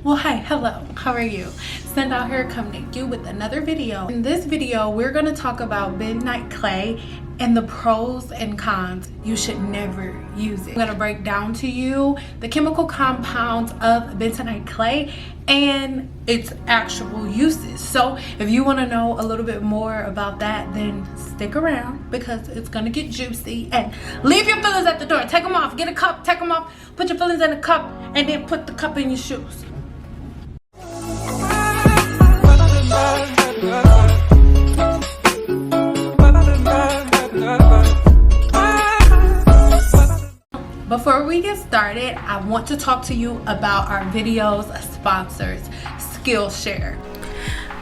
Well, hi, hello, how are you? Cyn Doll here, coming to you with another video. In this video, we're going to talk about bentonite clay and the pros and cons. You should never use it. I'm going to break down to you the chemical compounds of bentonite clay and its actual uses. So if you want to know a little bit more about that, then stick around because it's going to get juicy. And leave your feelings at the door. Take them off. Get a cup. Take them off. Put your feelings in a cup and then put the cup in your shoes. Before we get started, I want to talk to you about our video's sponsors, Skillshare.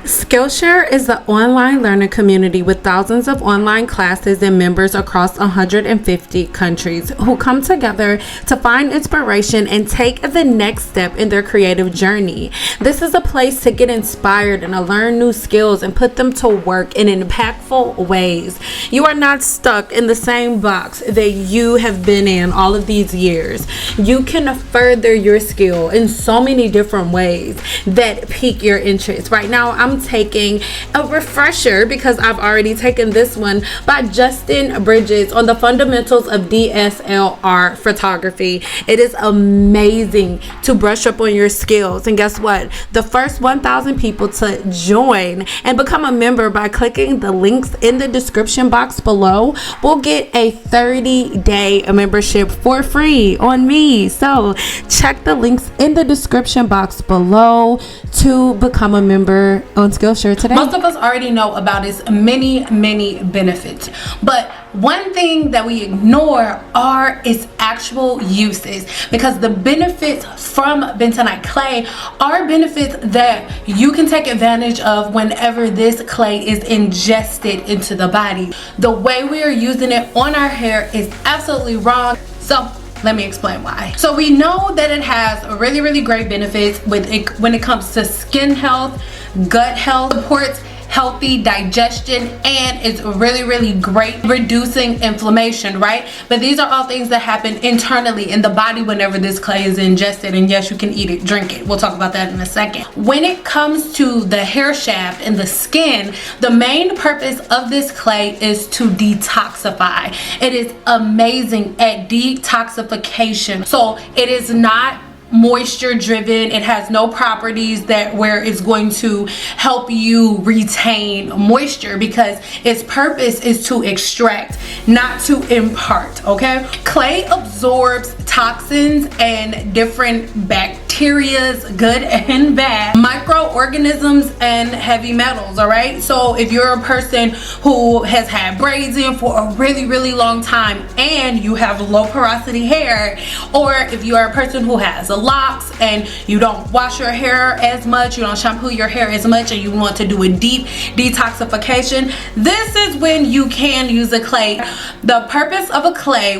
Skillshare is the online learning community with thousands of online classes and members across 150 countries who come together to find inspiration and take the next step in their creative journey. This is a place to get inspired and to learn new skills and put them to work in impactful ways. You are not stuck in the same box that you have been in all of these years. You can further your skill in so many different ways that pique your interest. Right now, I'm taking a refresher because I've already taken this one by Justin Bridges on the fundamentals of DSLR photography. It is amazing to brush up on your skills, and guess what? The first 1,000 people to join and become a member by clicking the links in the description box below will get a 30-day membership for free on me. So check the links in the description box below to become a member on Skillshare today. Most of us already know about its many benefits, but one thing that we ignore are its actual uses, because the benefits from bentonite clay are benefits that you can take advantage of whenever this clay is ingested into the body. The way we are using it on our hair is absolutely wrong. So let me explain why. So we know that it has really great benefits with it when it comes to skin health, gut health, supports healthy digestion, and it's really great reducing inflammation, right? But these are all things that happen internally in the body whenever this clay is ingested. And yes, you can eat it, drink it. We'll talk about that in a second. When it comes to the hair shaft and the skin, the main purpose of this clay is to detoxify. It is amazing at detoxification. So it is not moisture driven. It has no properties that where it's going to help you retain moisture, because its purpose is to extract, not to impart. Okay, clay absorbs toxins and different bacterias, good and bad, microorganisms and heavy metals. All right, so if you're a person who has had braids in for a really long time and you have low porosity hair, or if you are a person who has locks and you don't wash your hair as much, you don't shampoo your hair as much, and you want to do a deep detoxification, this is when you can use a clay. The purpose of a clay,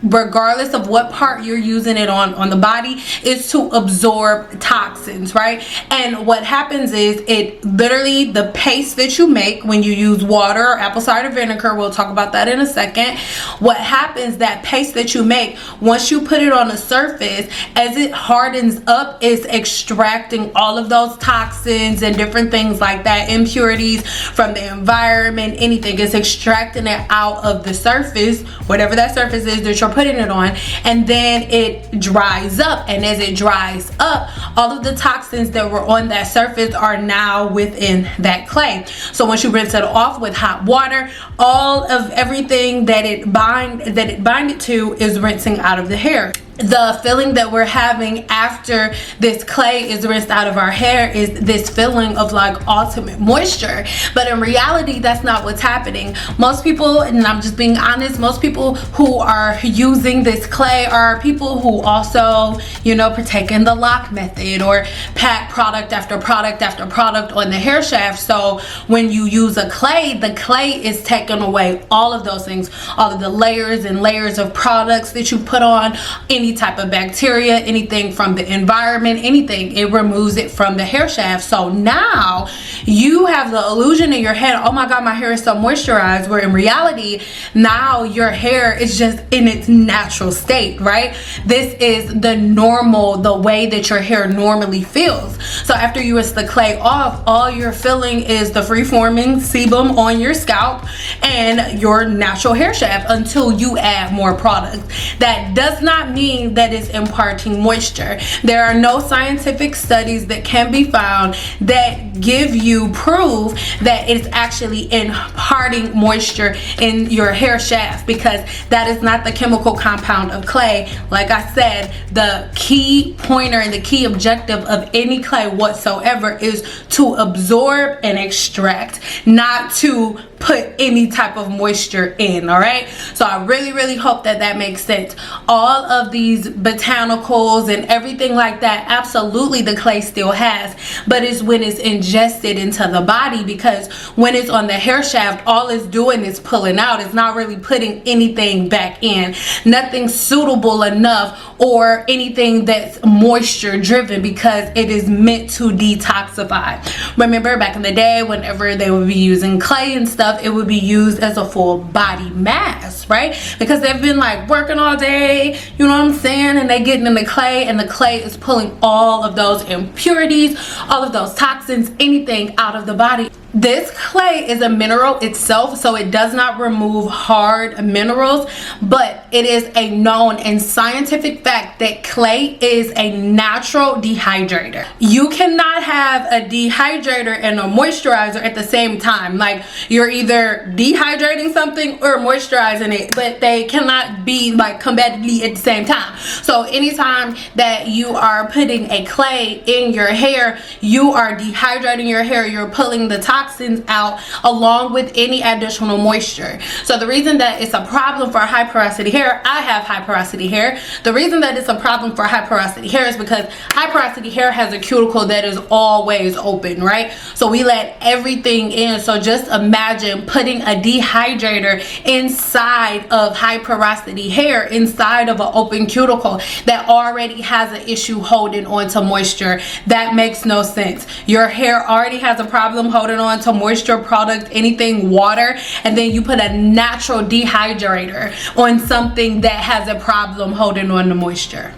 regardless of what part you're using it on the body, is to absorb toxins, right? And what happens is it literally, the paste that you make when you use water or apple cider vinegar, we'll talk about that in a second. What happens, that paste that you make, once you put it on a surface, as it hardens up, it's extracting all of those toxins and different things like that, impurities from the environment, anything. It's extracting it out of the surface, whatever that surface is that you're putting it on, and then it dries up. And as it dries up, all of the toxins that were on that surface are now within that clay. So once you rinse it off with hot water, all of everything that it binded to is rinsing out of the hair. The feeling that we're having after this clay is rinsed out of our hair is this feeling of like ultimate moisture, but in reality that's not what's happening. Most people, and I'm just being honest, most people who are using this clay are people who also, you know, partake in the lock method or pack product after product after product on the hair shaft. So when you use a clay, the clay is taking away all of those things, all of the layers and layers of products that you put on, any any type of bacteria, anything from the environment, anything. It removes it from the hair shaft. So now you have the illusion in your head, oh my god, my hair is so moisturized, where in reality now your hair is just in its natural state, right? This is the normal, the way that your hair normally feels. So after you rinse the clay off, all you're feeling is the free-forming sebum on your scalp and your natural hair shaft until you add more products. That does not mean that it's imparting moisture. There are no scientific studies that can be found that give you proof that it's actually imparting moisture in your hair shaft, because that is not the chemical compound of clay. Like I said, the key pointer and the key objective of any clay whatsoever is to absorb and extract, not to put any type of moisture in. All right, so I really hope that that makes sense. All of these botanicals and everything like that, absolutely the clay still has, but it's when it's ingested into the body, because when it's on the hair shaft, all it's doing is pulling out. It's not really putting anything back in, nothing suitable enough or anything that's moisture driven, because it is meant to detoxify. Remember back in the day, whenever they would be using clay and stuff, it would be used as a full body mask, right? Because they've been like working all day, you know what I'm saying, and they getting in the clay, and the clay is pulling all of those impurities, all of those toxins, anything out of the body. This clay is a mineral itself, so it does not remove hard minerals, but it is a known and scientific fact that clay is a natural dehydrator. You cannot have a dehydrator and a moisturizer at the same time. Like, you're either dehydrating something or moisturizing it, but they cannot be like compatibility at the same time. So anytime that you are putting a clay in your hair, you are dehydrating your hair, you're pulling the toxins out along with any additional moisture. So the reason that it's a problem for high porosity hair, I have high porosity hair. The reason that it's a problem for high porosity hair is because high porosity hair has a cuticle that is always open, right? So we let everything in. So just imagine putting a dehydrator inside of high porosity hair, inside of an open cuticle that already has an issue holding on to moisture. That makes no sense. Your hair already has a problem holding on to moisture, product, anything, water, and then you put a natural dehydrator on something that has a problem holding on to moisture.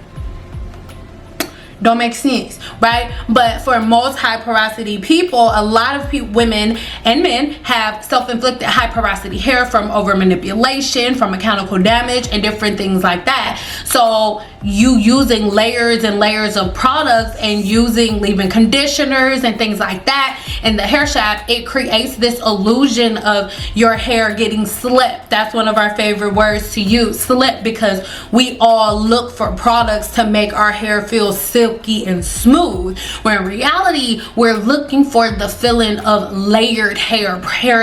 Don't make sense, right? But for most high porosity people, a lot of women and men have self-inflicted high porosity hair from over manipulation, from mechanical damage, and different things like that. So you using layers and layers of products and using leave-in conditioners and things like that in the hair shaft, it creates this illusion of your hair getting slipped. That's one of our favorite words to use, slip, because we all look for products to make our hair feel silky and smooth, where in reality we're looking for the feeling of layered hair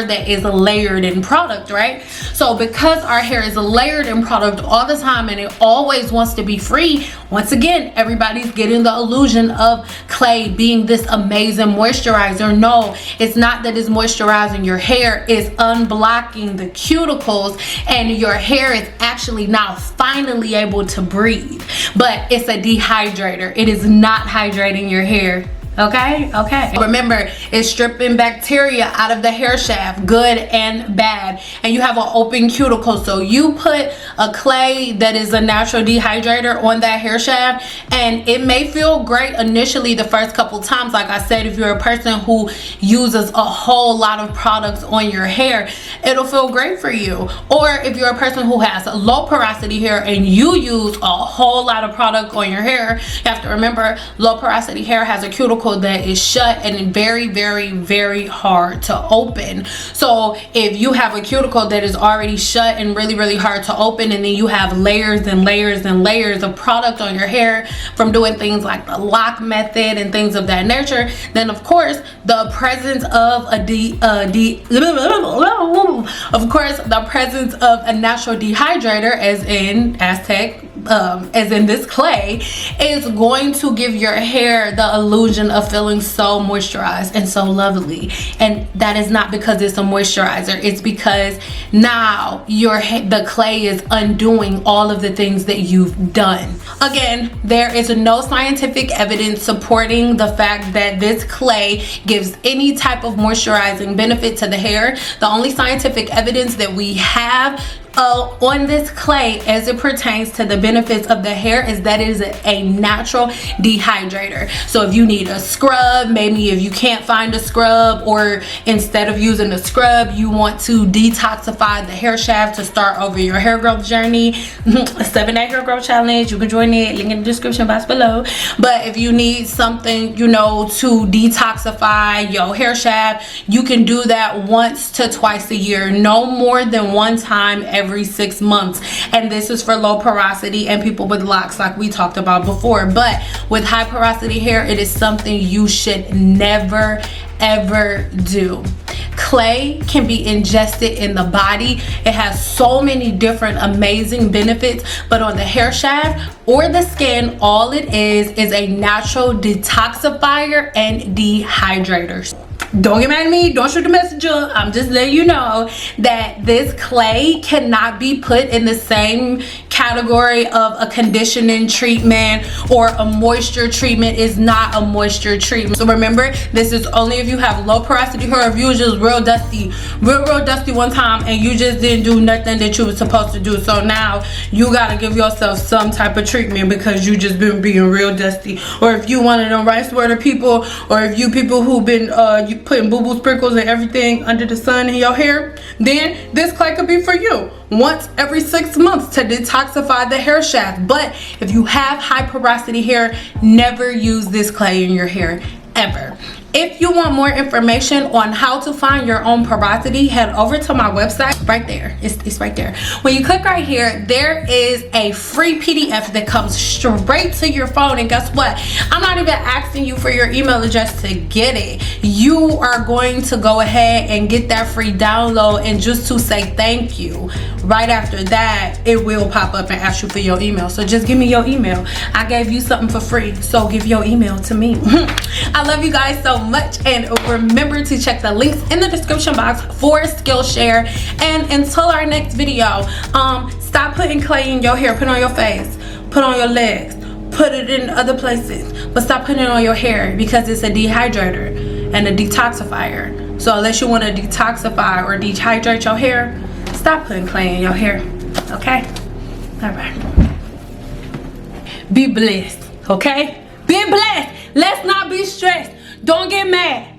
that is layered in product, right? So because our hair is layered in product all the time and it always wants to be free, once again everybody's getting the illusion of clay being this amazing moisturizer. No, it's not that it's moisturizing your hair, it's unblocking the cuticles, and your hair is actually now finally able to breathe. But it's a dehydrator. It is not hydrating your hair. Okay. Remember, it's stripping bacteria out of the hair shaft, good and bad, and you have an open cuticle. So you put a clay that is a natural dehydrator on that hair shaft, and it may feel great initially the first couple times. Like I said, if you're a person who uses a whole lot of products on your hair, it'll feel great for you. Or if you're a person who has low porosity hair and you use a whole lot of product on your hair, you have to remember low porosity hair has a cuticle that is shut and very hard to open. So if you have a cuticle that is already shut and really hard to open, and then you have layers and layers and layers of product on your hair from doing things like the lock method and things of that nature, then of course the presence of a natural dehydrator, as in Aztec, as in this clay, is going to give your hair the illusion of feeling so moisturized and so lovely. And that is not because it's a moisturizer. It's because now the clay is undoing all of the things that you've done. Again, there is no scientific evidence supporting the fact that this clay gives any type of moisturizing benefit to the hair. The only scientific evidence that we have on this clay as it pertains to the benefits of the hair is that it is a natural dehydrator. So if you need a scrub, maybe if you can't find a scrub, or instead of using a scrub you want to detoxify the hair shaft to start over your hair growth journey, 7-day hair growth challenge, you can join it, link in the description box below. But if you need something, you know, to detoxify your hair shaft, you can do that once to twice a year, no more than one time every 6 months. And this is for low porosity and people with locks, like we talked about before. But with high porosity hair, it is something you should never ever do. Clay can be ingested in the body. It has so many different amazing benefits, but on the hair shaft or the skin, all it is a natural detoxifier and dehydrator. Don't get mad at me, don't shoot the messenger. I'm just letting you know that this clay cannot be put in the same category of a conditioning treatment or a moisture treatment. Is not a moisture treatment. So remember, this is only if you have low porosity hair, if you was just real dusty one time and you just didn't do nothing that you were supposed to do. So now you gotta give yourself some type of treatment because you just been being real dusty. Or if you one of them rice water people, or if you people who been you putting boo-boo sprinkles and everything under the sun in your hair, then this clay could be for you once every 6 months to detoxify the hair shaft. But if you have high porosity hair, never use this clay in your hair ever. If you want more information on how to find your own porosity, head over to my website right there. It's right there. When you click right here, there is a free PDF that comes straight to your phone. And guess what? I'm not even asking you for your email address to get it. You are going to go ahead and get that free download, and just to say thank you, right after that it will pop up and ask you for your email. So just give me your email. I gave you something for free, so give your email to me. I love you guys so much, and remember to check the links in the description box for Skillshare. And until our next video, stop putting clay in your hair. Put it on your face, put it on your legs, put it in other places, but stop putting it on your hair because it's a dehydrator and a detoxifier. So unless you want to detoxify or dehydrate your hair, stop putting clay in your hair. Okay? All right. Be blessed. Okay? Be blessed. Let's not be stressed. Don't get mad.